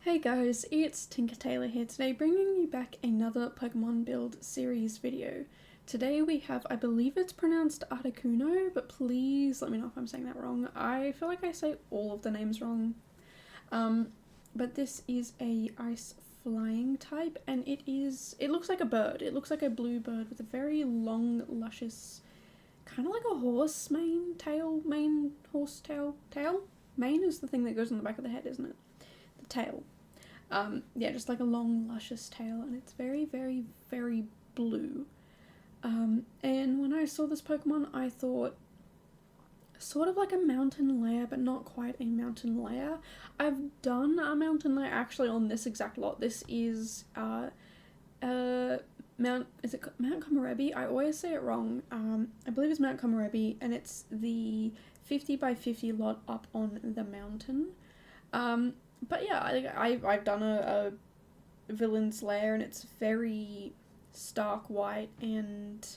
Hey guys, it's Tinker Tailor here today, bringing you back another Pokemon build series video. Today we have, I believe it's pronounced Articuno, but please let me know if I'm saying that wrong. I feel like I say all of the names wrong. But this is a ice flying type, and it looks like a bird. It looks like a blue bird with a very long, luscious, kind of like a horse horse tail? Mane is the thing that goes on the back of the head, isn't it? The tail. Yeah, just like a long, luscious tail, and it's very, very, very blue. And when I saw this Pokemon, I thought sort of like a mountain lair, but not quite a mountain lair. I've done a mountain lair actually on this exact lot. This is Mount Komorebi? I always say it wrong. I believe it's Mount Komorebi, and it's the 50 by 50 lot up on the mountain. But yeah, I've done a villain's lair, and it's very stark white and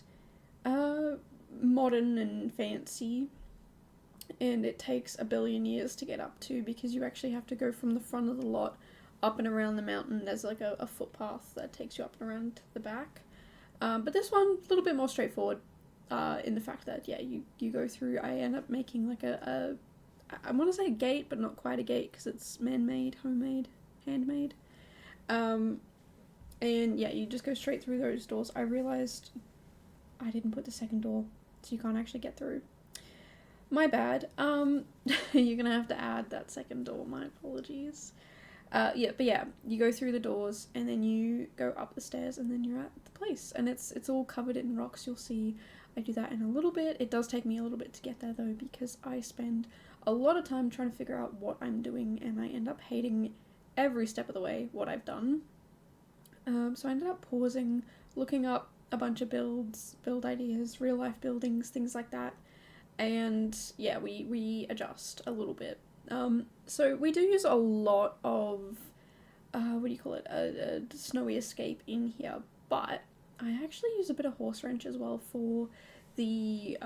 modern and fancy, and it takes a billion years to get up to because you actually have to go from the front of the lot up and around the mountain. There's like a footpath that takes you up and around the back. But this one, a little bit more straightforward in the fact that, yeah, you go through. I end up making like I want to say a gate, but not quite a gate because it's man-made, homemade, handmade. And yeah, you just go straight through those doors. I realised I didn't put the second door, so you can't actually get through. My bad. You're gonna have to add that second door, my apologies. Yeah, but yeah, you go through the doors and then you go up the stairs and then you're at the place. And it's all covered in rocks. You'll see I do that in a little bit. It does take me a little bit to get there though, because I spend a lot of time trying to figure out what I'm doing, and I end up hating every step of the way what I've done. So I ended up pausing, looking up a bunch of build ideas, real life buildings, things like that. And yeah, we adjust a little bit. So we do use a lot of, what do you call it, a snowy escape in here, but I actually use a bit of horse wrench as well for the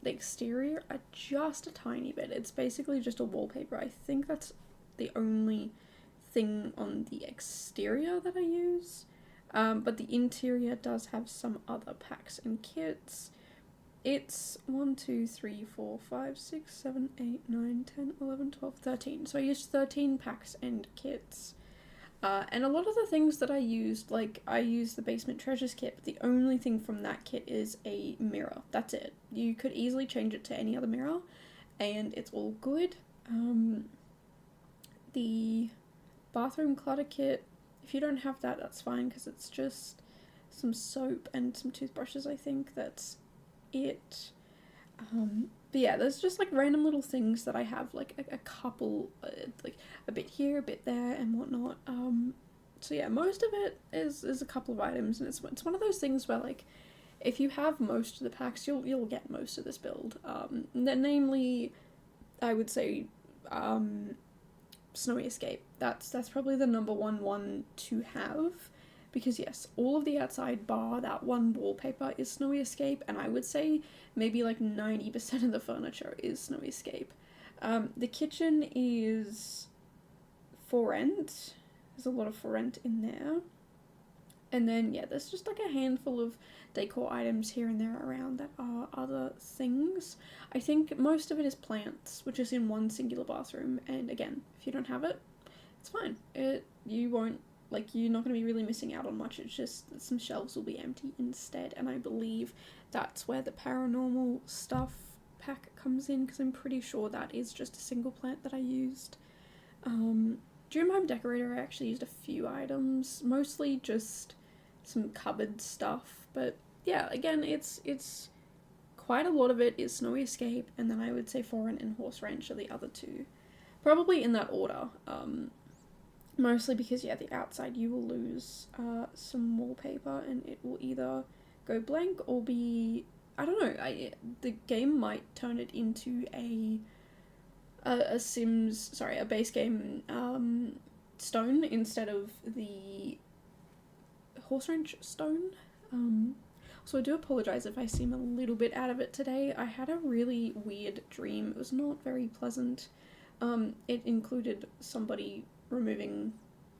exterior, just a tiny bit. It's basically just a wallpaper. I think that's the only thing on the exterior that I use. But the interior does have some other packs and kits. It's 1, 2, 3, 4, 5, 6, 7, 8, 9, 10, 11, 12, 13. So I used 13 packs and kits. And a lot of the things that I used, like I used the Basement Treasures kit, but the only thing from that kit is a mirror. That's it. You could easily change it to any other mirror, and it's all good. The bathroom clutter kit, if you don't have that, that's fine, because it's just some soap and some toothbrushes, I think. That's it. But yeah, there's just like random little things that I have, like a couple, like a bit here, a bit there, and whatnot. So yeah, most of it is a couple of items, and it's one of those things where, like, if you have most of the packs, you'll get most of this build. Namely, I would say, Snowy Escape. That's probably the number one to have. Because yes, all of the outside bar that one wallpaper is Snowy Escape, and I would say maybe like 90% of the furniture is Snowy Escape. The kitchen is for rent. There's a lot of for rent in there. And then yeah, there's just like a handful of decor items here and there around that are other things. I think most of it is plants, which is in one singular bathroom, and again, if you don't have it, it's fine. You won't, like, you're not going to be really missing out on much. It's just that some shelves will be empty instead, and I believe that's where the Paranormal Stuff pack comes in, because I'm pretty sure that is just a single plant that I used. During my Decorator, I actually used a few items, mostly just some cupboard stuff, but yeah, again, it's quite a lot of it is Snowy Escape, and then I would say Foreign and Horse Ranch are the other two. Probably in that order. Mostly because, yeah, the outside you will lose some wallpaper, and it will either go blank or be, I don't know, the game might turn it into a base game stone instead of the horse wrench stone. So I do apologise if I seem a little bit out of it today. I had a really weird dream. It was not very pleasant. It included somebody removing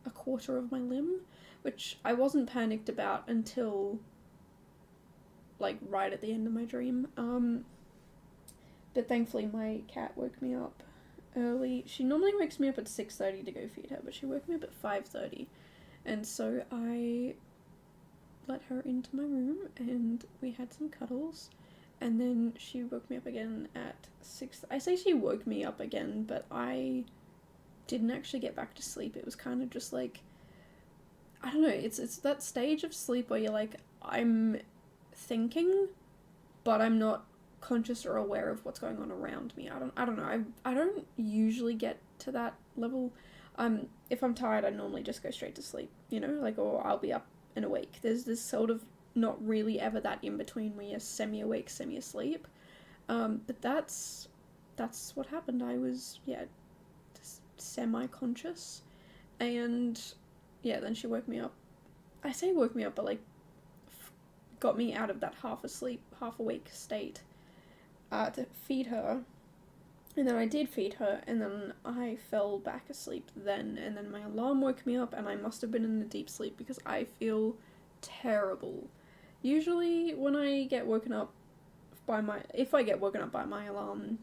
a quarter of my limb, which I wasn't panicked about until like right at the end of my dream. But thankfully my cat woke me up early. She normally wakes me up at 6:30 to go feed her, but she woke me up at 5:30, and so I let her into my room and we had some cuddles, and then she woke me up again at 6. I say she woke me up again, but I didn't actually get back to sleep. It was kind of just like, I don't know, it's that stage of sleep where you're like, I'm thinking, but I'm not conscious or aware of what's going on around me. I don't know. I don't usually get to that level. If I'm tired, I normally just go straight to sleep, you know, like, or I'll be up and awake. There's this sort of not really ever that in between where you're semi-awake, semi-asleep. But that's what happened. I was, semi-conscious, and yeah, then she woke me up. I say woke me up, but like got me out of that half asleep, half awake state to feed her. And then I did feed her, and then I fell back asleep then, and then my alarm woke me up, and I must have been in a deep sleep because I feel terrible. Usually when I get woken up if I get woken up by my alarm,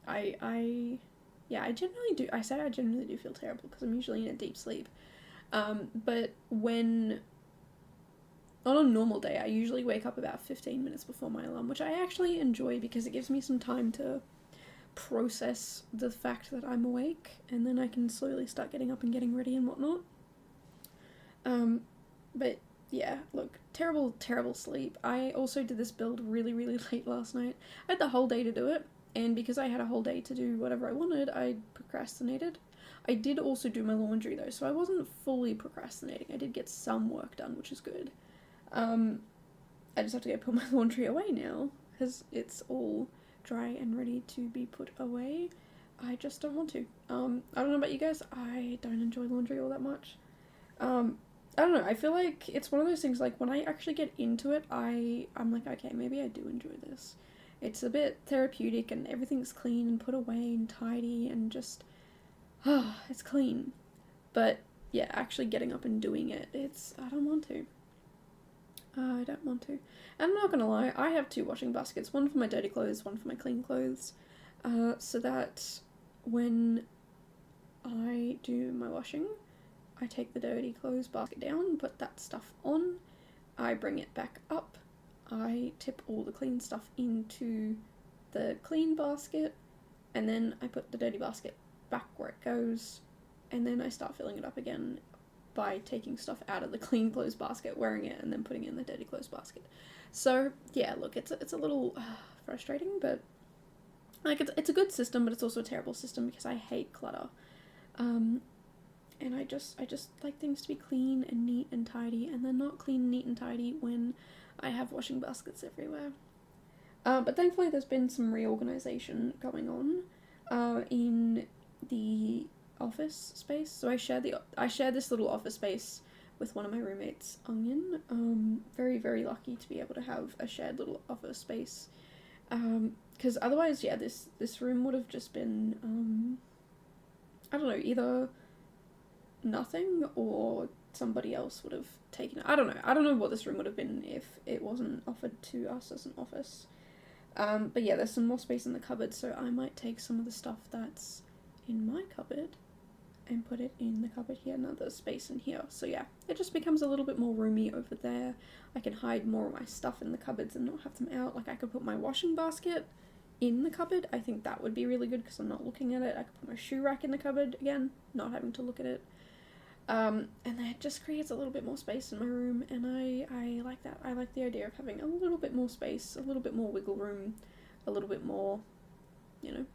I generally do, I generally do feel terrible because I'm usually in a deep sleep. But when, on a normal day, I usually wake up about 15 minutes before my alarm, which I actually enjoy because it gives me some time to process the fact that I'm awake, and then I can slowly start getting up and getting ready and whatnot. But yeah, look, terrible sleep. I also did this build really late last night. I had the whole day to do it, and because I had a whole day to do whatever I wanted, I procrastinated. I did also do my laundry though, so I wasn't fully procrastinating. I did get some work done, which is good. I just have to go put my laundry away now, because it's all dry and ready to be put away. I just don't want to. I don't know about you guys, I don't enjoy laundry all that much. I don't know, I feel like it's one of those things, like, when I actually get into it, I'm like, okay, maybe I do enjoy this. It's a bit therapeutic, and everything's clean and put away and tidy, and just, it's clean. But, yeah, actually getting up and doing it, I don't want to. I don't want to. And I'm not gonna lie, I have 2 washing baskets, one for my dirty clothes, one for my clean clothes, so that when I do my washing, I take the dirty clothes basket down, put that stuff on, I bring it back up, I tip all the clean stuff into the clean basket, and then I put the dirty basket back where it goes, and then I start filling it up again by taking stuff out of the clean clothes basket, wearing it, and then putting it in the dirty clothes basket. So yeah, look, it's a little frustrating, but like it's a good system, but it's also a terrible system because I hate clutter. And I just like things to be clean and neat and tidy, and they're not clean, neat, and tidy when I have washing baskets everywhere. But thankfully there's been some reorganization going on in the office space. So I share this little office space with one of my roommates, Onion. Very lucky to be able to have a shared little office space. Because otherwise, yeah, this room would have just been I don't know, either nothing or somebody else would have taken it. I don't know what this room would have been if it wasn't offered to us as an office. But yeah, there's some more space in the cupboard, so I might take some of the stuff that's in my cupboard and put it in the cupboard here, another space in here. So yeah, it just becomes a little bit more roomy over there. I can hide more of my stuff in the cupboards and not have them out. Like, I could put my washing basket in the cupboard. I think that would be really good because I'm not looking at it. I could put my shoe rack in the cupboard, again, not having to look at it. And that just creates a little bit more space in my room, and I like that. I like the idea of having a little bit more space, a little bit more wiggle room, a little bit more, you know,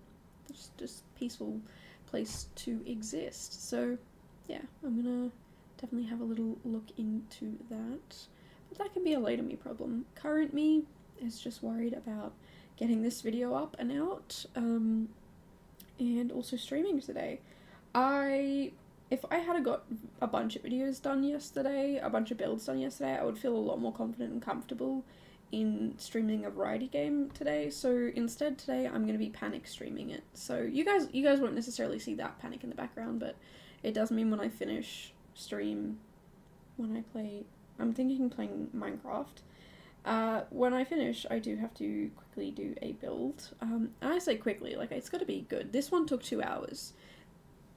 just peaceful place to exist. So yeah, I'm gonna definitely have a little look into that. But that can be a later me problem. Current me is just worried about getting this video up and out, and also streaming today. If I had got a bunch of videos done yesterday, a bunch of builds done yesterday, I would feel a lot more confident and comfortable in streaming a variety game today. So instead today I'm going to be panic streaming it. So you guys won't necessarily see that panic in the background, but It does mean when I finish stream, when I play, I'm thinking playing Minecraft. When I finish, I do have to quickly do a build. And I say quickly, like, it's gotta be good. This one took 2 hours.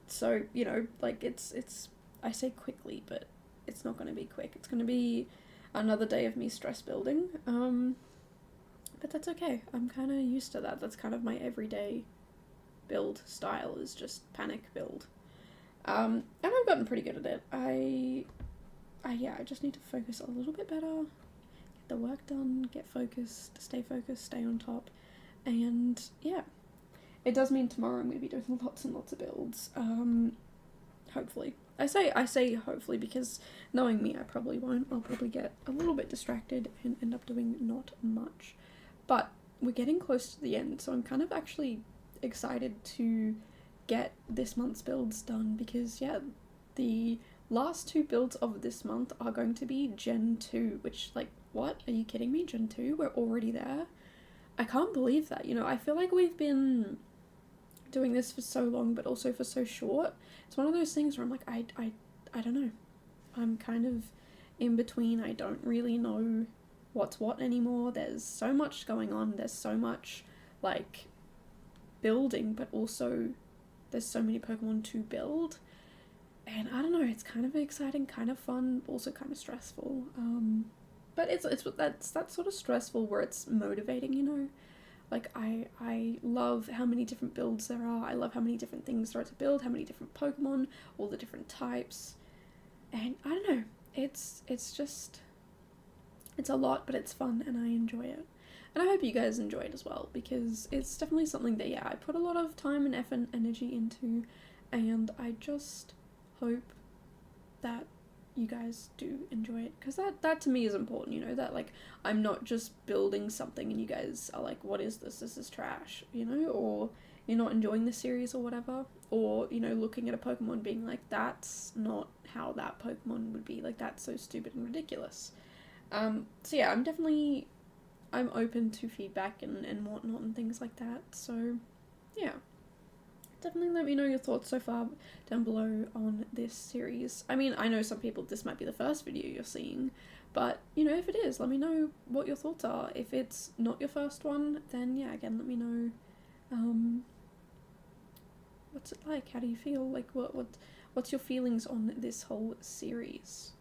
So, you know, like, it's, I say quickly, but it's not gonna be quick. It's gonna be another day of me stress building. But that's okay. I'm kind of used to that. That's kind of my everyday build style, is just panic build. And I've gotten pretty good at it. I just need to focus a little bit better, get the work done, get focused, stay stay on top, and yeah. It does mean tomorrow I'm going to be doing lots and lots of builds, hopefully. I say hopefully because knowing me, I probably won't. I'll probably get a little bit distracted and end up doing not much. But we're getting close to the end, so I'm kind of actually excited to get this month's builds done because, yeah, the last 2 builds of this month are going to be Gen 2, which, like, what? Are you kidding me? Gen 2? We're already there? I can't believe that, you know. I feel like we've been doing this for so long, but also for so short. It's one of those things where I'm like, I don't know. I'm kind of in between. I don't really know what's what anymore. There's so much going on. There's so much, like, building, but also there's so many Pokemon to build. And I don't know, it's kind of exciting, kind of fun, also kind of stressful. But it's that sort of stressful where it's motivating, you know? Like, I love how many different builds there are. I love how many different things there are to build, how many different Pokemon, all the different types. And I don't know, it's just, it's a lot, but it's fun and I enjoy it. And I hope you guys enjoy it as well, because it's definitely something that, yeah, I put a lot of time and effort and energy into, and I just hope that you guys do enjoy it, because that to me is important, you know, that, like, I'm not just building something and you guys are like, what is this is trash, you know, or you're not enjoying the series or whatever, or, you know, looking at a Pokemon being like, that's not how that Pokemon would be, like, that's so stupid and ridiculous. So yeah, I'm open to feedback and whatnot and things like that, so yeah. Definitely let me know your thoughts so far down below on this series. I mean, I know some people, this might be the first video you're seeing, but, you know, if it is, let me know what your thoughts are. If it's not your first one, then yeah, again, let me know, what's it like? How do you feel? Like, what's your feelings on this whole series?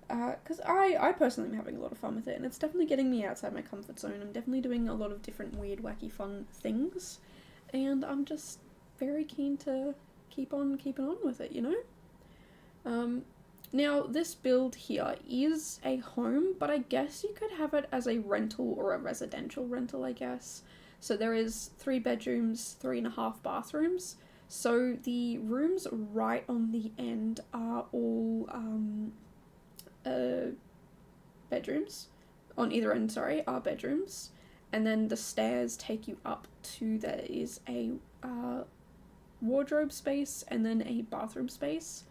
Because I personally am having a lot of fun with it, and it's definitely getting me outside my comfort zone. I'm definitely doing a lot of different weird, wacky, fun things, and I'm just very keen to keep on keeping on with it, you know? Now, this build here is a home, but I guess you could have it as a rental or a residential rental, I guess. So there is 3 bedrooms, 3.5 bathrooms. So the rooms right on the end are all bedrooms. On either end, sorry, are bedrooms. And then the stairs take you up to, there is a wardrobe space and then a bathroom space.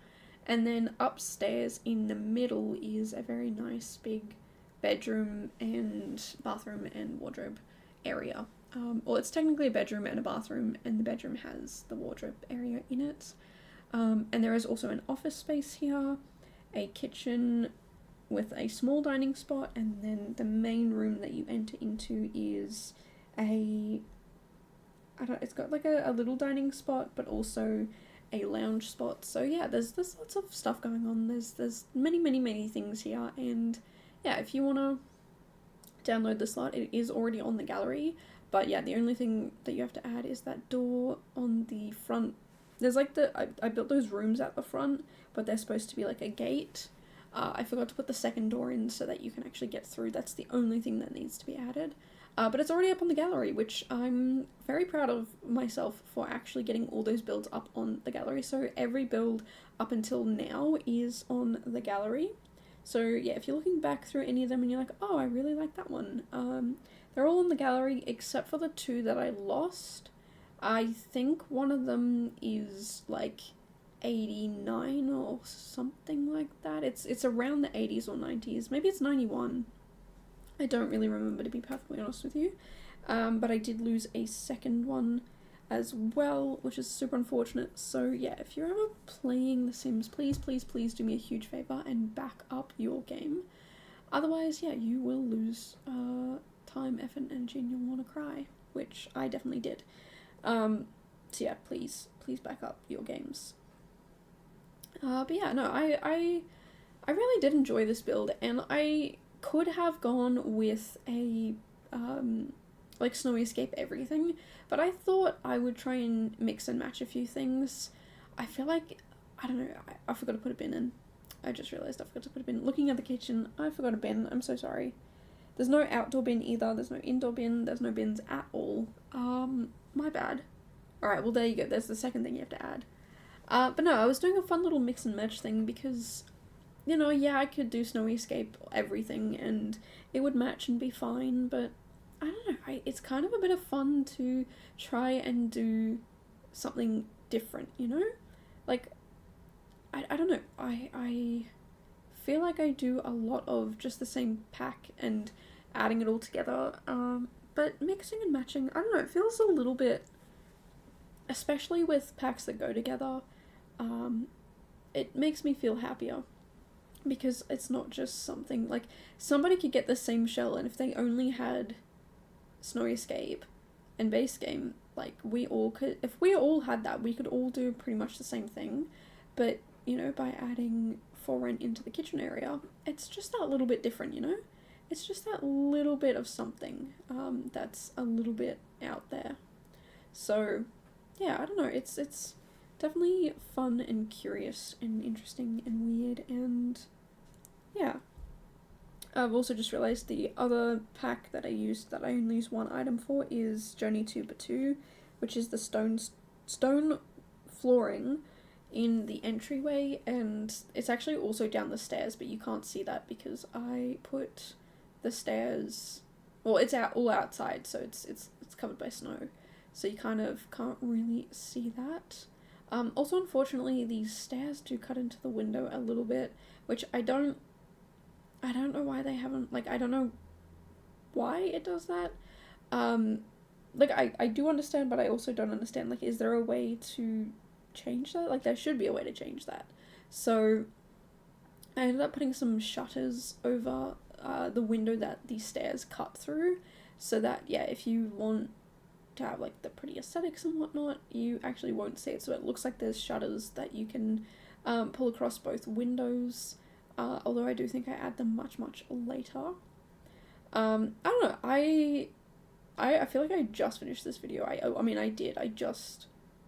And then upstairs in the middle is a very nice big bedroom and bathroom and wardrobe area. Well, it's technically a bedroom and a bathroom, and the bedroom has the wardrobe area in it. And there is also an office space here, a kitchen with a small dining spot, and then the main room that you enter into is it's got like a little dining spot, but also a lounge spot. So yeah, there's lots of stuff going on. There's many things here, and yeah, if you want to download the slot, it is already on the gallery. But yeah, the only thing that you have to add is that door on the front. There's like I built those rooms at the front, but they're supposed to be like a gate. I forgot to put the second door in so that you can actually get through. That's the only thing that needs to be added. But it's already up on the gallery, which I'm very proud of myself for actually getting all those builds up on the gallery. So every build up until now is on the gallery. So yeah, if you're looking back through any of them and you're like, oh, I really like that one, they're all on the gallery except for the 2 that I lost. I think one of them is like 89 or something like that. It's around the 80s or 90s. Maybe it's 91. I don't really remember, to be perfectly honest with you. But I did lose a second one. as well, which is super unfortunate. So yeah, if you're ever playing The Sims, please, please, please do me a huge favor and back up your game. Otherwise, yeah, you will lose time, effort, and energy, and you'll want to cry, which I definitely did. So yeah, please back up your games. But yeah, no, I really did enjoy this build, and I could have gone with a like Snowy Escape everything, but I thought I would try and mix and match a few things. I feel like, I don't know, I forgot to put a bin in. I just realised I forgot to put a bin. Looking at the kitchen, I forgot a bin. I'm so sorry. There's no outdoor bin either. There's no indoor bin. There's no bins at all. My bad. Alright, well there you go. There's the second thing you have to add. But no, I was doing a fun little mix and match thing because, you know, yeah, I could do Snowy Escape everything and it would match and be fine, but I don't know, it's kind of a bit of fun to try and do something different, you know? Like, I don't know, I feel like I do a lot of just the same pack and adding it all together, but mixing and matching, I don't know, it feels a little bit, especially with packs that go together, it makes me feel happier. Because it's not just something, like, somebody could get the same shell, and if they only had Snowy Escape and base game, like, we all could, if we all had that, we could all do pretty much the same thing, but, you know, by adding For Rent into the kitchen area, it's just that little bit different, you know? It's just that little bit of something, that's a little bit out there. So, yeah, I don't know, it's definitely fun and curious and interesting and weird, and yeah. I've also just realised the other pack that I used that I only use one item for is Journey to Batuu, which is the stone flooring in the entryway, and it's actually also down the stairs, but you can't see that because I put the stairs, well, it's all outside, so it's covered by snow, so you kind of can't really see that. Also, unfortunately, these stairs do cut into the window a little bit, which I don't know why they haven't, like, I don't know why it does that. Like, I do understand, but I also don't understand, like, is there a way to change that? Like, there should be a way to change that. So, I ended up putting some shutters over the window that these stairs cut through, so that, yeah, if you want to have, like, the pretty aesthetics and whatnot, you actually won't see it, so it looks like there's shutters that you can pull across both windows. Although I do think I add them much later. I don't know, I feel like I just finished this video. I just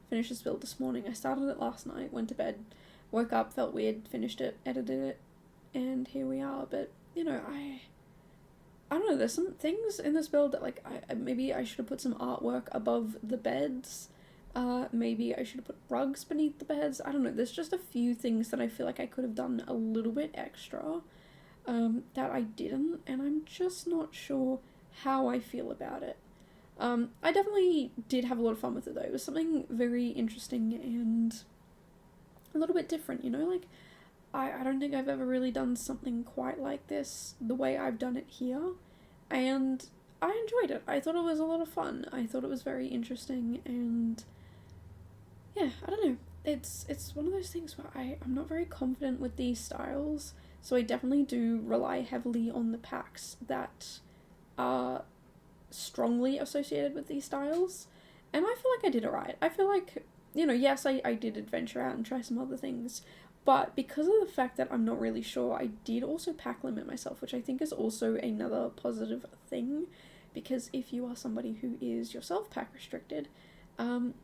finished this build this morning. I started it last night, went to bed, woke up, felt weird, finished it, edited it, and here we are. But, you know, I don't know, there's some things in this build that, like, maybe I should have put some artwork above the beds. Maybe I should have put rugs beneath the beds. I don't know, there's just a few things that I feel like I could have done a little bit extra, that I didn't, and I'm just not sure how I feel about it. I definitely did have a lot of fun with it though. It was something very interesting and a little bit different, you know, like, I don't think I've ever really done something quite like this, the way I've done it here, and I enjoyed it. I thought it was a lot of fun. I thought it was very interesting, and yeah, I don't know. It's one of those things where I'm not very confident with these styles, so I definitely do rely heavily on the packs that are strongly associated with these styles, and I feel like I did it right. I feel like, you know, yes, I did adventure out and try some other things, but because of the fact that I'm not really sure, I did also pack limit myself, which I think is also another positive thing, because if you are somebody who is yourself pack restricted,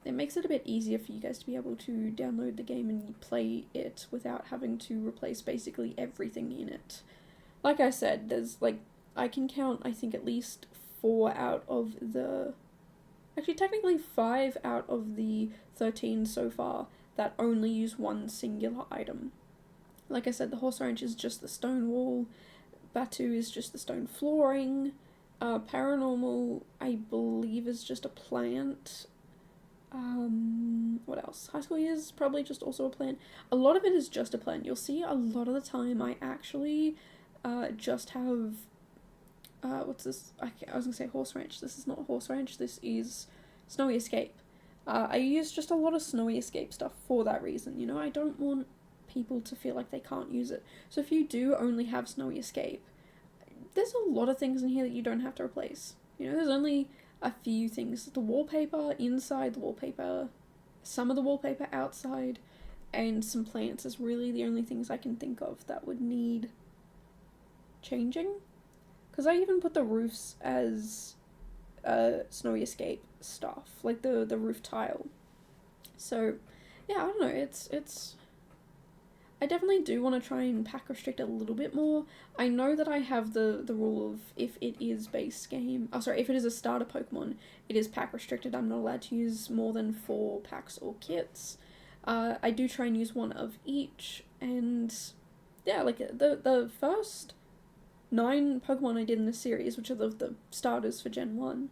it makes it a bit easier for you guys to be able to download the game and play it without having to replace basically everything in it. Like I said, there's, like, I can count, I think, at least 4 out of the, actually technically 5 out of the 13 so far that only use one singular item. Like I said, the horse ranch is just the stone wall, Batuu is just the stone flooring, Paranormal, I believe, is just a plant. What else? High School Years is probably just also a plant. A lot of it is just a plant. You'll see a lot of the time I actually just have, what's this? I was gonna say Horse Ranch. This is not Horse Ranch, this is Snowy Escape. I use just a lot of Snowy Escape stuff for that reason. You know, I don't want people to feel like they can't use it. So if you do only have Snowy Escape, there's a lot of things in here that you don't have to replace. You know, there's only a few things. The wallpaper inside, the wallpaper, some of the wallpaper outside, and some plants is really the only things I can think of that would need changing. Because I even put the roofs as Snowy Escape stuff, like the roof tile. So, yeah, I don't know, it's I definitely do want to try and pack restrict a little bit more. I know that I have the rule of if it is base game, if it is a starter Pokemon, it is pack restricted. I'm not allowed to use more than 4 packs or kits. I do try and use one of each, and yeah, like the first 9 Pokemon I did in this series, which are the starters for Gen 1,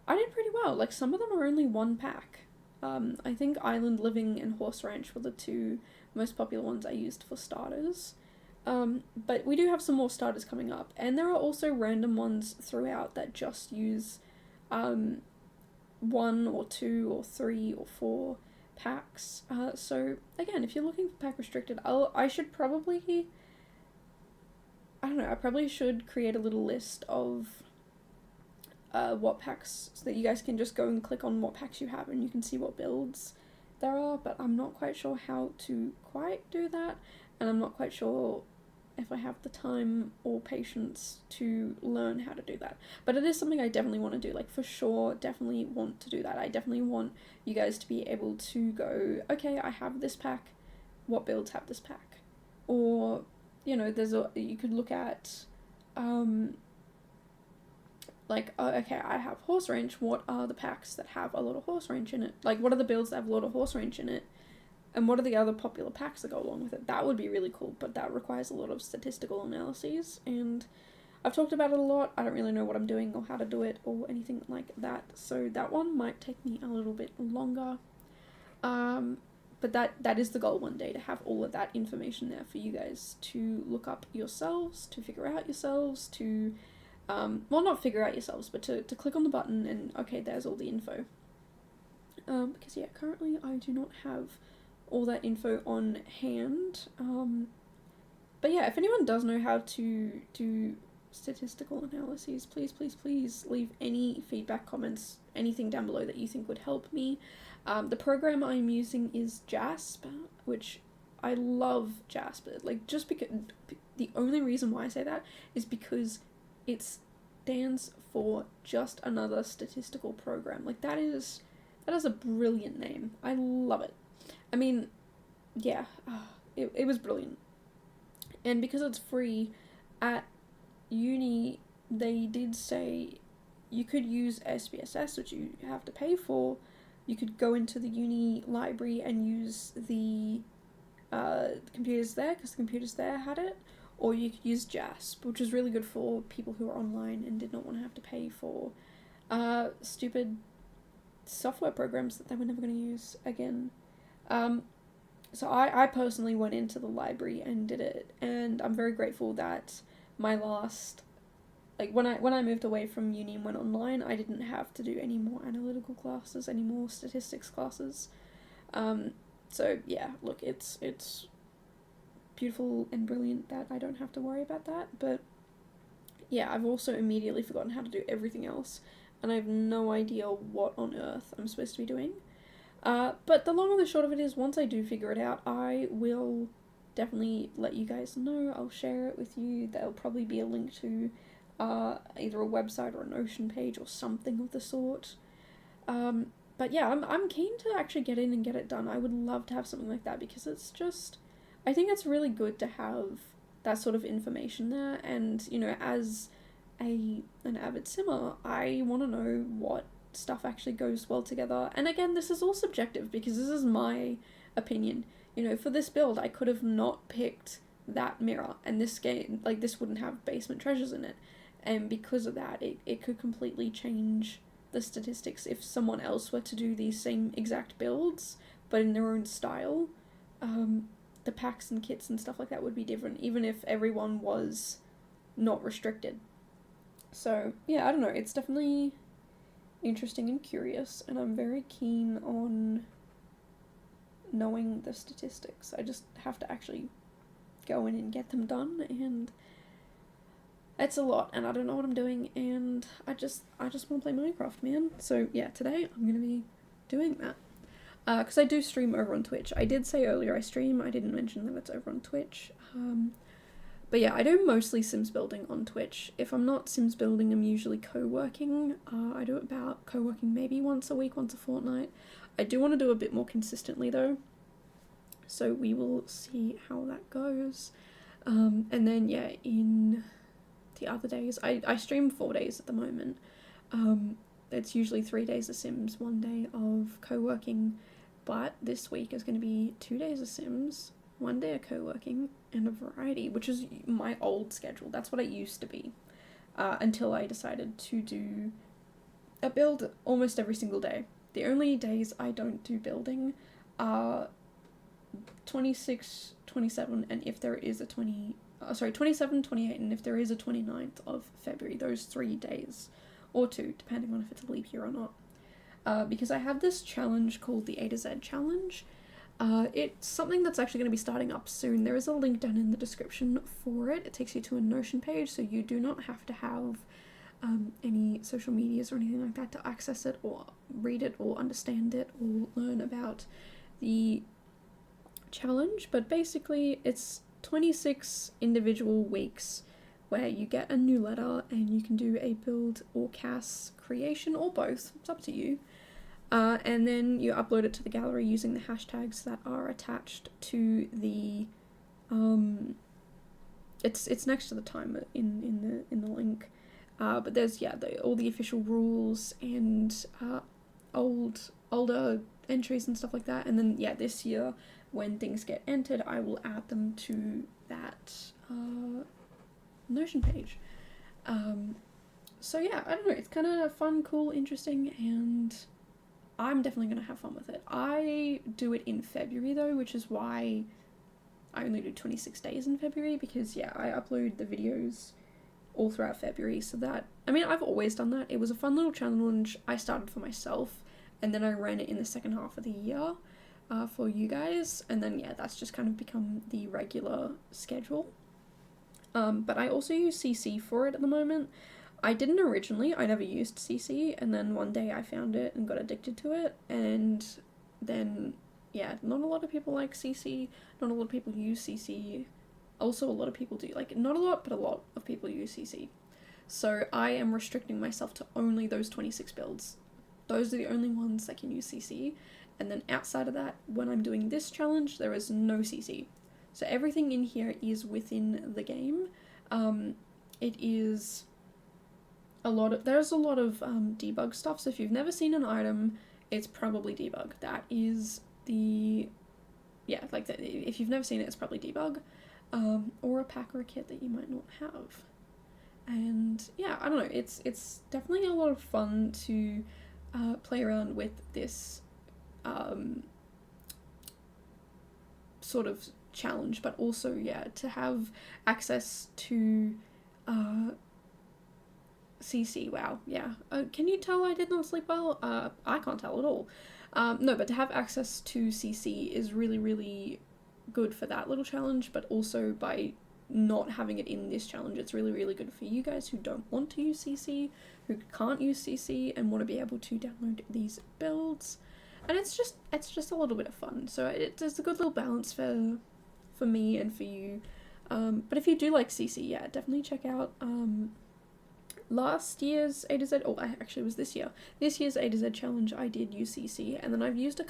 I did pretty well. Like, some of them are only 1 pack. I think Island Living and Horse Ranch were the 2 most popular ones I used for starters. But we do have some more starters coming up, and there are also random ones throughout that just use 1 or 2 or 3 or 4 packs. So again, if you're looking for pack restricted, I probably should create a little list of what packs, so that you guys can just go and click on what packs you have and you can see what builds there are, but I'm not quite sure how to quite do that, and I'm not quite sure if I have the time or patience to learn how to do that. But it is something I definitely want to do, like, for sure, definitely want to do that. I definitely want you guys to be able to go, okay, I have this pack, what builds have this pack? Or, you know, you could look at, okay, I have Horse Ranch, what are the packs that have a lot of Horse Ranch in it? Like, what are the builds that have a lot of Horse Ranch in it? And what are the other popular packs that go along with it? That would be really cool, but that requires a lot of statistical analyses, and I've talked about it a lot. I don't really know what I'm doing or how to do it or anything like that, so that one might take me a little bit longer. But that is the goal one day, to have all of that information there for you guys to look up yourselves, to figure out yourselves, to not figure out yourselves, but to click on the button and, okay, there's all the info. Because, yeah, currently I do not have all that info on hand. But, yeah, if anyone does know how to do statistical analyses, please leave any feedback, comments, anything down below that you think would help me. The program I'm using is Jasper, which I love Jasper. Like, just because, the only reason why I say that is because it stands for just another statistical program. Like, that is a brilliant name. I love it. I mean, yeah, it was brilliant. And because it's free, at uni, they did say you could use SPSS, which you have to pay for. You could go into the uni library and use the computers there, because the computers there had it, or you could use JASP, which is really good for people who are online and did not want to have to pay for stupid software programs that they were never going to use again. So I personally went into the library and did it, and I'm very grateful that my last, like, when I moved away from uni and went online, I didn't have to do any more analytical classes, any more statistics classes. So yeah, look, it's beautiful and brilliant that I don't have to worry about that, but yeah, I've also immediately forgotten how to do everything else, and I have no idea what on earth I'm supposed to be doing. But the long and the short of it is, once I do figure it out, I will definitely let you guys know. I'll share it with you. There'll probably be a link to either a website or a Notion page or something of the sort. But yeah, I'm keen to actually get in and get it done. I would love to have something like that, because it's just, I think it's really good to have that sort of information there. And, you know, as an avid simmer, I want to know what stuff actually goes well together. And again, this is all subjective, because this is my opinion. You know, for this build, I could have not picked that mirror, and this game, like, this wouldn't have basement treasures in it. And because of that, it could completely change the statistics if someone else were to do these same exact builds, but in their own style. The packs and kits and stuff like that would be different, even if everyone was not restricted. So, yeah, I don't know, it's definitely interesting and curious, and I'm very keen on knowing the statistics. I just have to actually go in and get them done, and it's a lot, and I don't know what I'm doing, and I just want to play Minecraft, man. So yeah, today I'm gonna be doing that. Because I do stream over on Twitch. I did say earlier I stream, I didn't mention that it's over on Twitch. But yeah, I do mostly Sims building on Twitch. If I'm not Sims building, I'm usually co-working. I do about co-working maybe once a week, once a fortnight. I do want to do a bit more consistently though. So we will see how that goes. And then yeah, in the other days, I stream 4 days at the moment. It's usually 3 days of Sims, 1 day of co-working. But this week is going to be 2 days of Sims, 1 day of co-working, and a variety, which is my old schedule. That's what it used to be, until I decided to do a build almost every single day. The only days I don't do building are 26, 27, and if there is a 27, 28, and if there is a 29th of February, those 3 days, or 2, depending on if it's a leap year or not. Because I have this challenge called the A to Z challenge. It's something that's actually going to be starting up soon. There is a link down in the description for it. It takes you to a Notion page, so you do not have to have any social medias or anything like that to access it or read it or understand it or learn about the challenge. But basically it's 26 individual weeks where you get a new letter and you can do a build or cast creation or both. It's up to you. And then you upload it to the gallery using the hashtags that are attached to the it's next to the timer in the link. But there's all the official rules and older entries and stuff like that. And then this year when things get entered, I will add them to that Notion page. So yeah, I don't know, it's kind of fun, cool, interesting, and I'm definitely going to have fun with it. I do it in February though, which is why I only do 26 days in February, because I upload the videos all throughout February, so that, I mean, I've always done that. It was a fun little challenge I started for myself, and then I ran it in the second half of the year for you guys, and then that's just kind of become the regular schedule. But I also use CC for it at the moment. I didn't originally, I never used CC, and then one day I found it and got addicted to it, and then, not a lot of people like CC, not a lot of people use CC, also a lot of people do, not a lot, but a lot of people use CC. So I am restricting myself to only those 26 builds. Those are the only ones that can use CC, and then outside of that, when I'm doing this challenge, there is no CC. So everything in here is within the game. It is there's a lot of debug stuff, so if you've never seen an item, it's probably debug. That is if you've never seen it, it's probably debug, or a pack or a kit that you might not have. And I don't know, it's definitely a lot of fun to play around with this sort of challenge, but also to have access to CC. Wow, can you tell I did not sleep well? I can't tell at all. No, but to have access to CC is really, really good for that little challenge, but also by not having it in this challenge, it's really, really good for you guys who don't want to use CC, who can't use CC, and want to be able to download these builds. And it's just a little bit of fun, so it's a good little balance for me and for you. But if you do like CC, definitely check out last year's A to Z, actually it was this year. This year's A to Z challenge, I did use CC, and then I've used it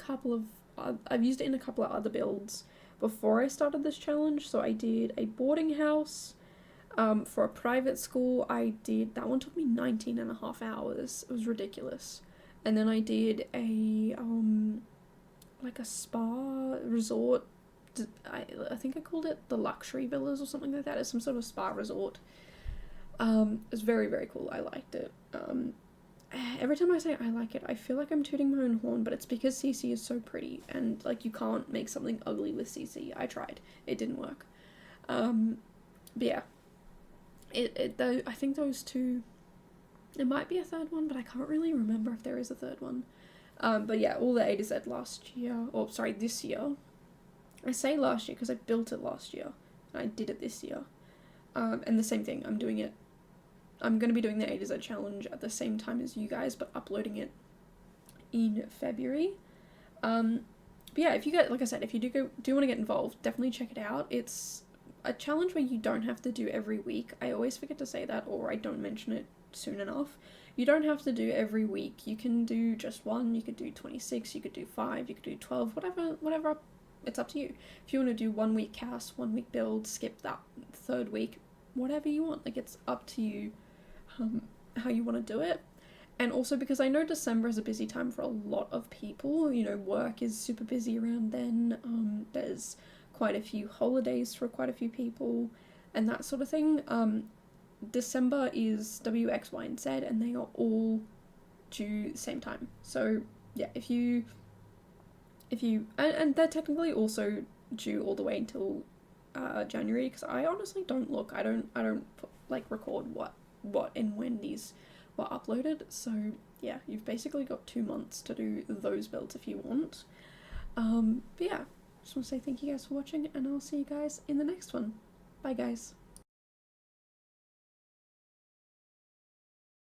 in a couple of other builds before I started this challenge. So I did a boarding house for a private school. That one took me 19.5 hours. It was ridiculous. And then I did a spa resort. I think I called it the Luxury Villas or something like that. It's some sort of spa resort. It was very, very cool. I liked it. Every time I say I like it, I feel like I'm tooting my own horn, but it's because CC is so pretty, and you can't make something ugly with CC. I tried. It didn't work. But I think those two There might be a third one, but I can't really remember if there is a third one. But yeah, all the A to Z last year, or sorry, this year. I say last year because I built it last year, and I did it this year. And the same thing, I'm going to be doing the A to Z challenge at the same time as you guys, but uploading it in February. But yeah, if you get, like I said, if you do want to get involved, definitely check it out. It's a challenge where you don't have to do every week. I always forget to say that, or I don't mention it soon enough. You don't have to do every week. You can do just one, you could do 26, you could do 5, you could do 12, whatever, it's up to you. If you want to do 1 week cast, 1 week build, skip that third week, whatever you want. Like, it's up to you how you want to do it. And also because I know December is a busy time for a lot of people, you know, work is super busy around then, there's quite a few holidays for quite a few people, and that sort of thing. December is W, X, Y, and Z, and they are all due the same time. So yeah, if you and they're technically also due all the way until January, because I honestly don't look. I don't like record what and when these were uploaded. So yeah, you've basically got 2 months to do those builds if you want. But yeah, just want to say thank you guys for watching, and I'll see you guys in the next one. Bye guys.